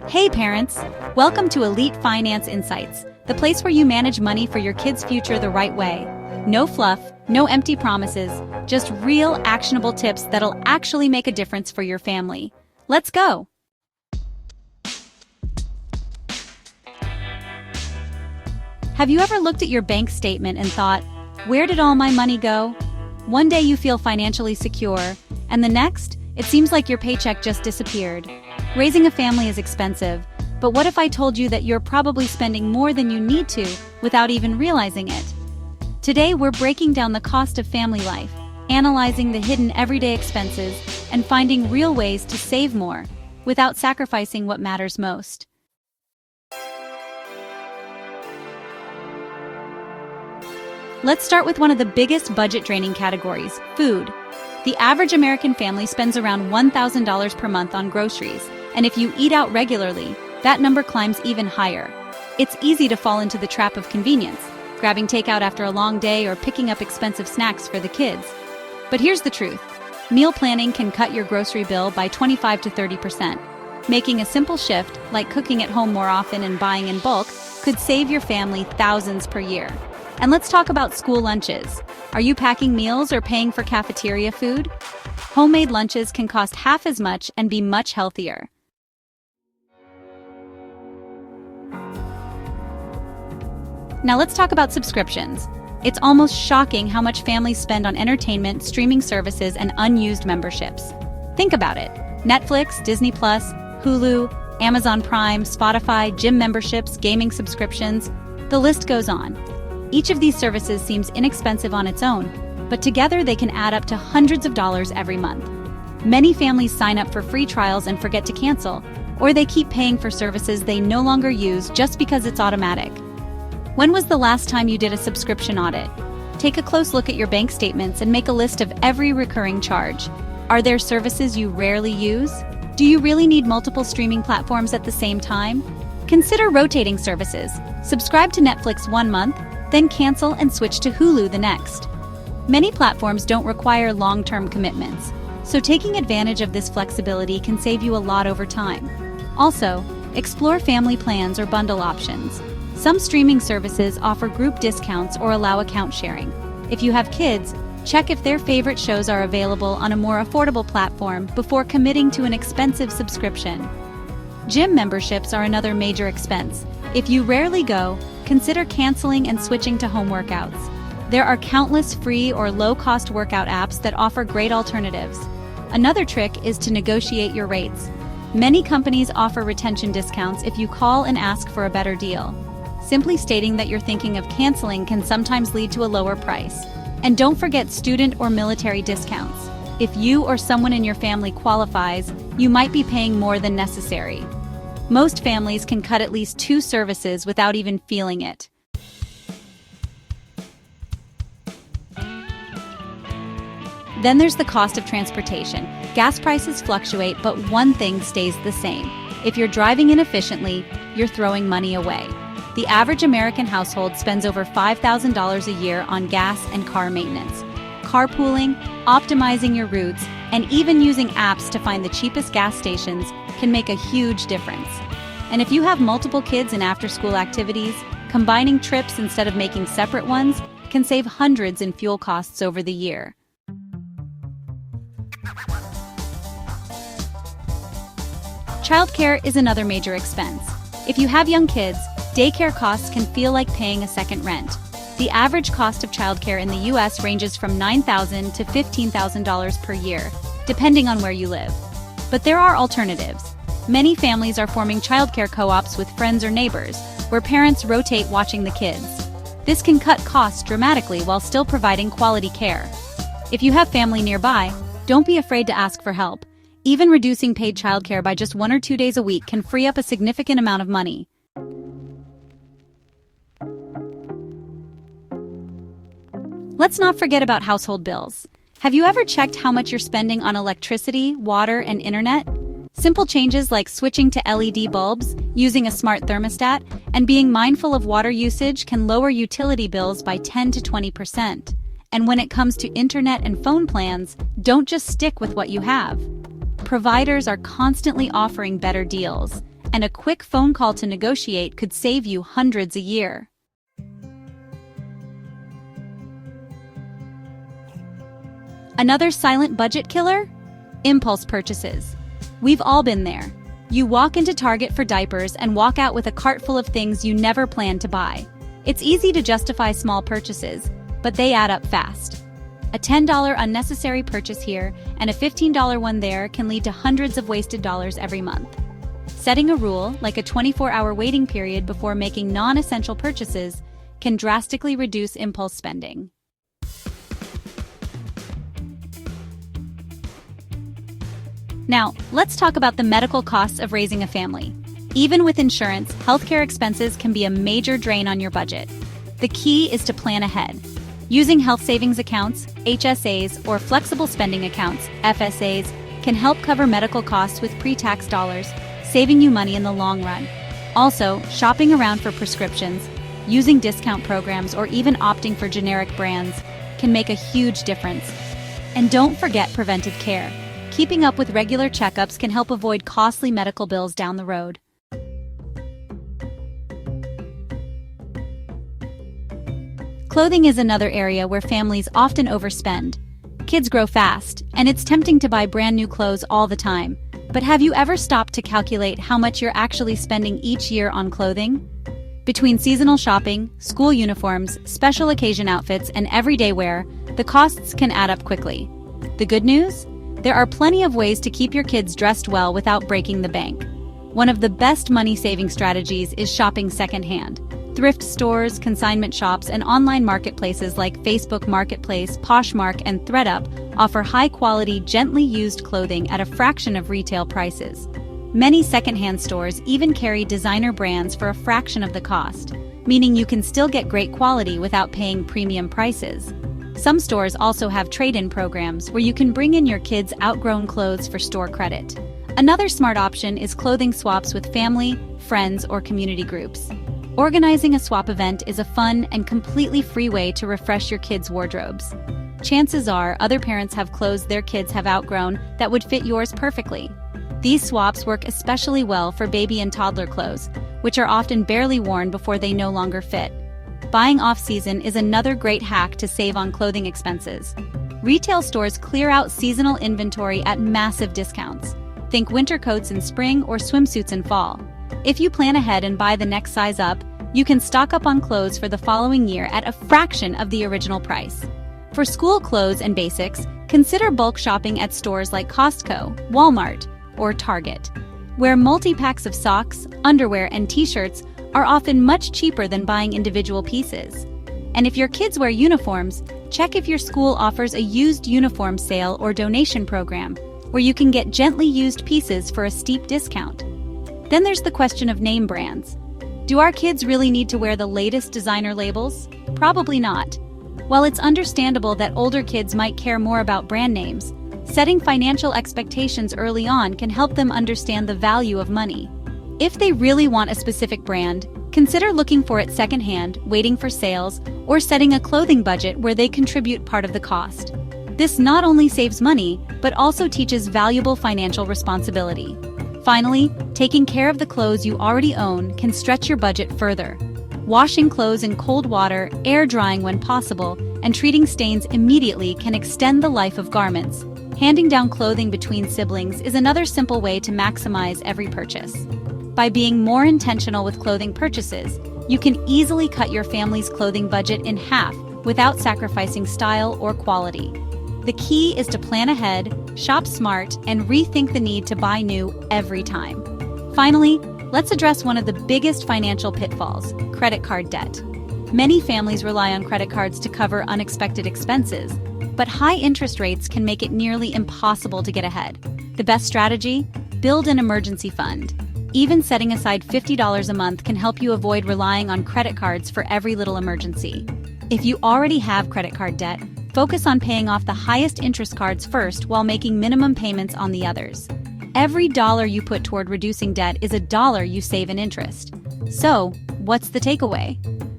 Hey parents! Welcome to Elite Finance Insights, the place where you manage money for your kids' future the right way. No fluff, no empty promises, just real actionable tips that'll actually make a difference for your family. Let's go! Have you ever looked at your bank statement and thought, where did all my money go? One day you feel financially secure, and the next, it seems like your paycheck just disappeared. Raising a family is expensive, but what if I told you that you're probably spending more than you need to without even realizing it? Today we're breaking down the cost of family life, analyzing the hidden everyday expenses, and finding real ways to save more without sacrificing what matters most. Let's start with one of the biggest budget-draining categories, food. The average American family spends around $1,000 per month on groceries, and if you eat out regularly, that number climbs even higher. It's easy to fall into the trap of convenience, grabbing takeout after a long day or picking up expensive snacks for the kids. But here's the truth. Meal planning can cut your grocery bill by 25 to 30%. Making a simple shift, like cooking at home more often and buying in bulk, could save your family thousands per year. And let's talk about school lunches. Are you packing meals or paying for cafeteria food? Homemade lunches can cost half as much and be much healthier. Now let's talk about subscriptions. It's almost shocking how much families spend on entertainment, streaming services, and unused memberships. Think about it. Netflix, Disney+, Hulu, Amazon Prime, Spotify, gym memberships, gaming subscriptions. The list goes on. Each of these services seems inexpensive on its own, but together they can add up to hundreds of dollars every month. Many families sign up for free trials and forget to cancel, or they keep paying for services they no longer use just because it's automatic. When was the last time you did a subscription audit? Take a close look at your bank statements and make a list of every recurring charge. Are there services you rarely use? Do you really need multiple streaming platforms at the same time? Consider rotating services. Subscribe to Netflix one month, then cancel and switch to Hulu the next. Many platforms don't require long-term commitments, so taking advantage of this flexibility can save you a lot over time. Also, explore family plans or bundle options. Some streaming services offer group discounts or allow account sharing. If you have kids, check if their favorite shows are available on a more affordable platform before committing to an expensive subscription. Gym memberships are another major expense. If you rarely go, consider canceling and switching to home workouts. There are countless free or low-cost workout apps that offer great alternatives. Another trick is to negotiate your rates. Many companies offer retention discounts if you call and ask for a better deal. Simply stating that you're thinking of canceling can sometimes lead to a lower price. And don't forget student or military discounts. If you or someone in your family qualifies, you might be paying more than necessary. Most families can cut at least 2 services without even feeling it. Then there's the cost of transportation. Gas prices fluctuate, but one thing stays the same. If you're driving inefficiently, you're throwing money away. The average American household spends over $5,000 a year on gas and car maintenance. Carpooling, optimizing your routes, and even using apps to find the cheapest gas stations can make a huge difference. And if you have multiple kids in after-school activities, combining trips instead of making separate ones can save hundreds in fuel costs over the year. Childcare is another major expense. If you have young kids, daycare costs can feel like paying a second rent. The average cost of childcare in the U.S. ranges from $9,000 to $15,000 per year, depending on where you live. But there are alternatives. Many families are forming childcare co-ops with friends or neighbors, where parents rotate watching the kids. This can cut costs dramatically while still providing quality care. If you have family nearby, don't be afraid to ask for help. Even reducing paid childcare by just 1 or 2 days a week can free up a significant amount of money. Let's not forget about household bills. Have you ever checked how much you're spending on electricity, water, and internet? Simple changes like switching to LED bulbs, using a smart thermostat, and being mindful of water usage can lower utility bills by 10 to 20%. And when it comes to internet and phone plans, don't just stick with what you have. Providers are constantly offering better deals, and a quick phone call to negotiate could save you hundreds a year. Another silent budget killer? Impulse purchases. We've all been there. You walk into Target for diapers and walk out with a cart full of things you never planned to buy. It's easy to justify small purchases, but they add up fast. A $10 unnecessary purchase here and a $15 one there can lead to hundreds of wasted dollars every month. Setting a rule, like a 24-hour waiting period before making non-essential purchases, can drastically reduce impulse spending. Now, let's talk about the medical costs of raising a family. Even with insurance, healthcare expenses can be a major drain on your budget. The key is to plan ahead. Using health savings accounts, HSAs, or flexible spending accounts, FSAs, can help cover medical costs with pre-tax dollars, saving you money in the long run. Also, shopping around for prescriptions, using discount programs, or even opting for generic brands can make a huge difference. And don't forget preventive care. Keeping up with regular checkups can help avoid costly medical bills down the road. Clothing is another area where families often overspend. Kids grow fast, and it's tempting to buy brand new clothes all the time. But have you ever stopped to calculate how much you're actually spending each year on clothing? Between seasonal shopping, school uniforms, special occasion outfits, and everyday wear, the costs can add up quickly. The good news? There are plenty of ways to keep your kids dressed well without breaking the bank. One of the best money-saving strategies is shopping secondhand. Thrift stores, consignment shops, and online marketplaces like Facebook Marketplace, Poshmark, and ThredUp offer high-quality, gently used clothing at a fraction of retail prices. Many secondhand stores even carry designer brands for a fraction of the cost, meaning you can still get great quality without paying premium prices. Some stores also have trade-in programs where you can bring in your kids' outgrown clothes for store credit. Another smart option is clothing swaps with family, friends, or community groups. Organizing a swap event is a fun and completely free way to refresh your kids' wardrobes. Chances are other parents have clothes their kids have outgrown that would fit yours perfectly. These swaps work especially well for baby and toddler clothes, which are often barely worn before they no longer fit. Buying off-season is another great hack to save on clothing expenses. Retail stores clear out seasonal inventory at massive discounts. Think winter coats in spring or swimsuits in fall. If you plan ahead and buy the next size up, you can stock up on clothes for the following year at a fraction of the original price. For school clothes and basics, consider bulk shopping at stores like Costco, Walmart, or Target, where multi-packs of socks, underwear, and t-shirts are often much cheaper than buying individual pieces. And if your kids wear uniforms, check if your school offers a used uniform sale or donation program, where you can get gently used pieces for a steep discount. Then there's the question of name brands. Do our kids really need to wear the latest designer labels? Probably not. While it's understandable that older kids might care more about brand names, setting financial expectations early on can help them understand the value of money. If they really want a specific brand, consider looking for it secondhand, waiting for sales, or setting a clothing budget where they contribute part of the cost. This not only saves money, but also teaches valuable financial responsibility. Finally, taking care of the clothes you already own can stretch your budget further. Washing clothes in cold water, air drying when possible, and treating stains immediately can extend the life of garments. Handing down clothing between siblings is another simple way to maximize every purchase. By being more intentional with clothing purchases, you can easily cut your family's clothing budget in half without sacrificing style or quality. The key is to plan ahead, shop smart, and rethink the need to buy new every time. Finally, let's address one of the biggest financial pitfalls: credit card debt. Many families rely on credit cards to cover unexpected expenses, but high interest rates can make it nearly impossible to get ahead. The best strategy? Build an emergency fund. Even setting aside $50 a month can help you avoid relying on credit cards for every little emergency. If you already have credit card debt, focus on paying off the highest interest cards first while making minimum payments on the others. Every dollar you put toward reducing debt is a dollar you save in interest. So, what's the takeaway?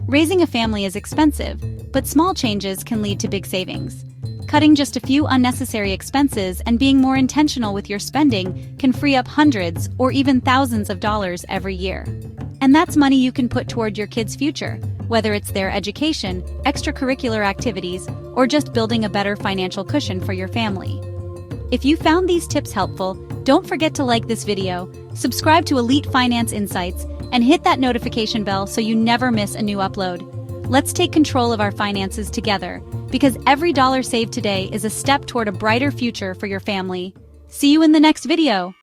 Raising a family is expensive, but small changes can lead to big savings. Cutting just a few unnecessary expenses and being more intentional with your spending can free up hundreds or even thousands of dollars every year. And that's money you can put toward your kids' future, whether it's their education, extracurricular activities, or just building a better financial cushion for your family. If you found these tips helpful, don't forget to like this video, subscribe to Elite Finance Insights, and hit that notification bell so you never miss a new upload. Let's take control of our finances together, because every dollar saved today is a step toward a brighter future for your family. See you in the next video.